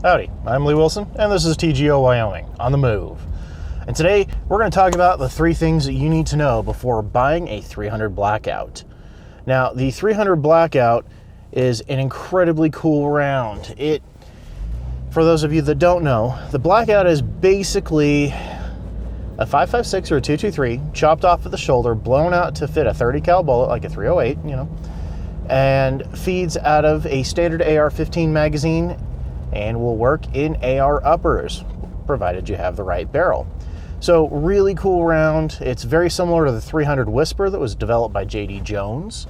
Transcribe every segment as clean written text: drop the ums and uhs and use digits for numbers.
Howdy, I'm Lee Wilson, and this is TGO Wyoming, on the move. And today, we're going to talk about the 3 things that you need to know before buying a 300 Blackout. Now, the 300 Blackout is an incredibly cool round. For those of you that don't know, the Blackout is basically a 5.56 or a 2.23 chopped off at the shoulder, blown out to fit a 30 cal bullet, like a 308, and feeds out of a standard AR-15 magazine and will work in AR uppers, provided you have the right barrel. So really cool round. It's very similar to the 300 Whisper that was developed by J.D. Jones,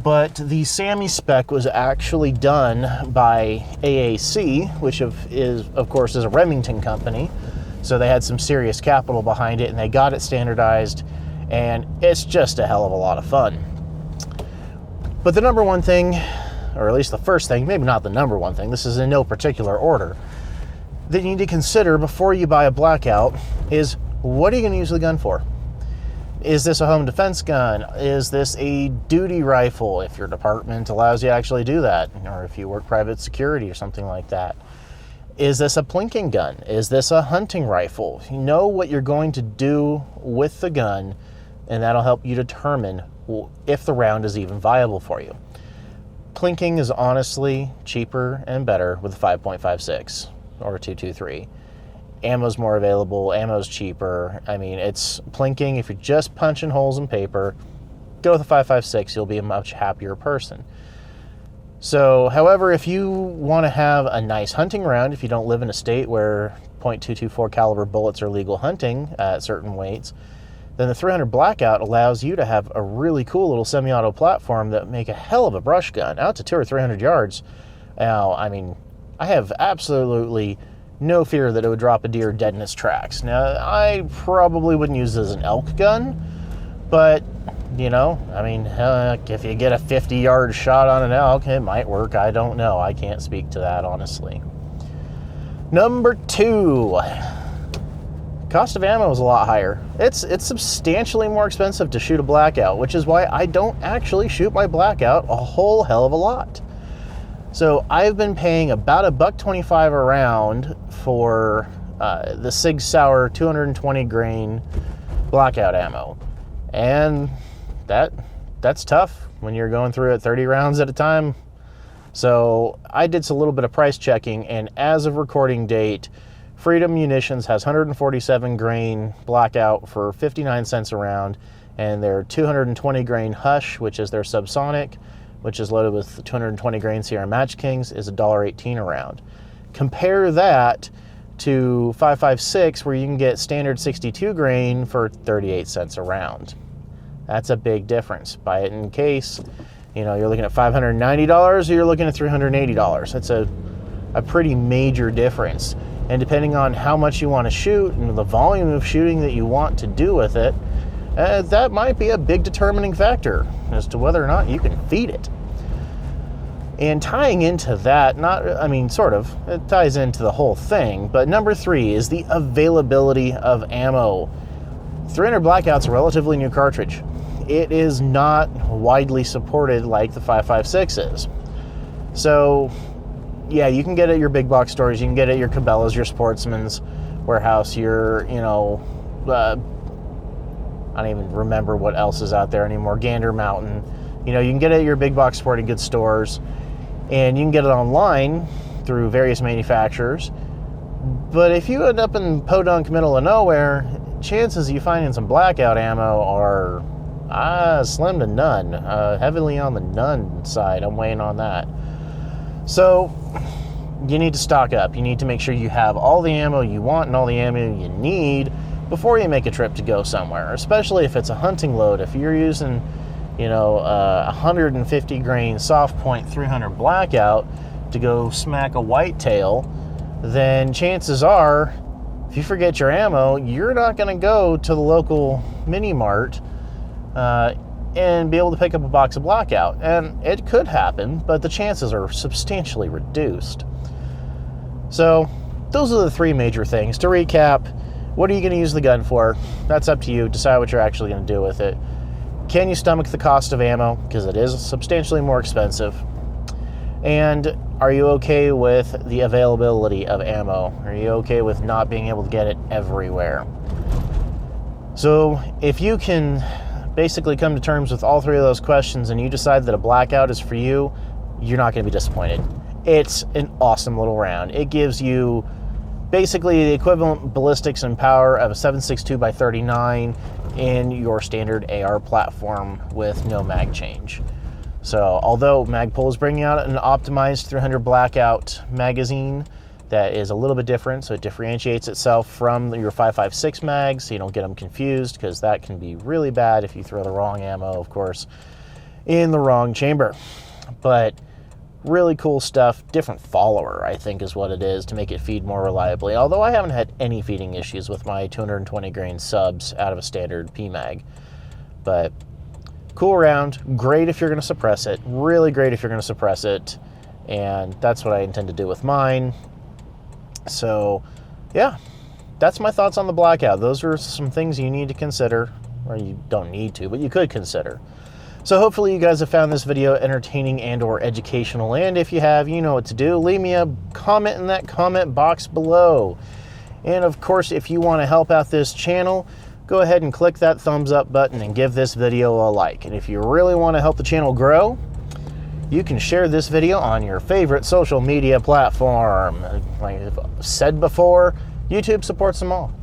but the SAMI spec was actually done by AAC, which is of course a Remington company. So they had some serious capital behind it, and they got it standardized, and it's just a hell of a lot of fun. But the number one thing, or at least the first thing, maybe not the number one thing, this is in no particular order, that you need to consider before you buy a Blackout is, what are you going to use the gun for? Is this a home defense gun? Is this a duty rifle, if your department allows you to actually do that, or if you work private security or something like that? Is this a plinking gun? Is this a hunting rifle? You know what you're going to do with the gun, and that'll help you determine if the round is even viable for you. Plinking is honestly cheaper and better with a 5.56 or a 2.23. Ammo's more available, ammo's cheaper. I mean, it's plinking. If you're just punching holes in paper, go with a 5.56, you'll be a much happier person. So, however, if you want to have a nice hunting round, if you don't live in a state where .224 caliber bullets are legal hunting at certain weights, then the 300 Blackout allows you to have a really cool little semi-auto platform that make a hell of a brush gun out to 200 or 300 yards. Now, I mean, I have absolutely no fear that it would drop a deer dead in its tracks. Now, I probably wouldn't use it as an elk gun, but, if you get a 50-yard shot on an elk, it might work. I don't know. I can't speak to that, honestly. Number 2. Cost of ammo is a lot higher. It's substantially more expensive to shoot a Blackout, which is why I don't actually shoot my Blackout a whole hell of a lot. So I've been paying about $1.25 a round for the Sig Sauer 220 grain Blackout ammo, and that's tough when you're going through it 30 rounds at a time. So I did a little bit of price checking, and as of recording date, Freedom Munitions has 147 grain Blackout for 59 cents a round, and their 220 grain Hush, which is their subsonic, which is loaded with 220 grain Sierra Match Kings, is $1.18 a round. Compare that to 5.56, where you can get standard 62 grain for 38 cents a round. That's a big difference. Buy it in case, you're looking at $590 or you're looking at $380. That's a pretty major difference. And depending on how much you want to shoot and the volume of shooting that you want to do with it, that might be a big determining factor as to whether or not you can feed it. And tying into that, it ties into the whole thing, but number 3 is the availability of ammo. 300 Blackout's a relatively new cartridge. It is not widely supported like the 5.56 is. So, yeah, you can get it at your big box stores, you can get it at your Cabela's, your Sportsman's Warehouse, your, I don't even remember what else is out there anymore, Gander Mountain. You can get it at your big box sporting goods stores, and you can get it online through various manufacturers. But if you end up in podunk middle of nowhere, chances of you finding some Blackout ammo are slim to none. Heavily on the none side, I'm weighing on that. So you need to stock up. You need to make sure you have all the ammo you want and all the ammo you need before you make a trip to go somewhere, especially if it's a hunting load. If you're using, a 150 grain soft point 300 Blackout to go smack a whitetail, then chances are, if you forget your ammo, you're not going to go to the local mini mart and be able to pick up a box of Blackout. And it could happen, but the chances are substantially reduced. So those are the 3 major things. To recap, what are you going to use the gun for? That's up to you. Decide what you're actually going to do with it. Can you stomach the cost of ammo? Because it is substantially more expensive. And are you okay with the availability of ammo? Are you okay with not being able to get it everywhere? So if you can basically come to terms with all three of those questions and you decide that a blackout is for you, you're not going to be disappointed. It's an awesome little round. It gives you basically the equivalent ballistics and power of a 7.62 by 39 in your standard AR platform with no mag change. So although Magpul is bringing out an optimized 300 Blackout magazine that is a little bit different, so it differentiates itself from your 5.56 mags, so you don't get them confused, because that can be really bad if you throw the wrong ammo, of course, in the wrong chamber. But really cool stuff. Different follower, I think, is what it is, to make it feed more reliably. Although I haven't had any feeding issues with my 220 grain subs out of a standard PMag. But cool round, great if you're going to suppress it, really great if you're going to suppress it, and that's what I intend to do with mine. So yeah, that's my thoughts on the Blackout. Those are some things you need to consider, or you don't need to, but you could consider. So hopefully you guys have found this video entertaining and or educational, and if you have, you know what to do. Leave me a comment in that comment box below. And of course, if you want to help out this channel, go ahead and click that thumbs up button and give this video a like. And if you really want to help the channel grow, you can share this video on your favorite social media platform. Like I've said before, YouTube supports them all.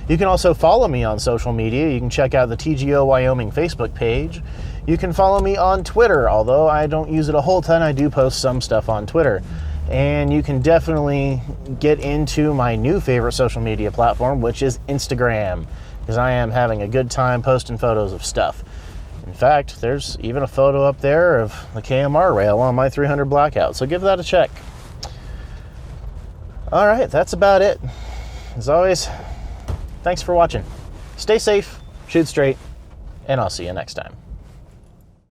You can also follow me on social media. You can check out the TGO Wyoming Facebook page. You can follow me on Twitter, although I don't use it a whole ton. I do post some stuff on Twitter. And you can definitely get into my new favorite social media platform, which is Instagram, because I am having a good time posting photos of stuff. In fact, there's even a photo up there of the KMR rail on my 300 Blackout, so give that a check. All right, that's about it. As always, thanks for watching. Stay safe, shoot straight, and I'll see you next time.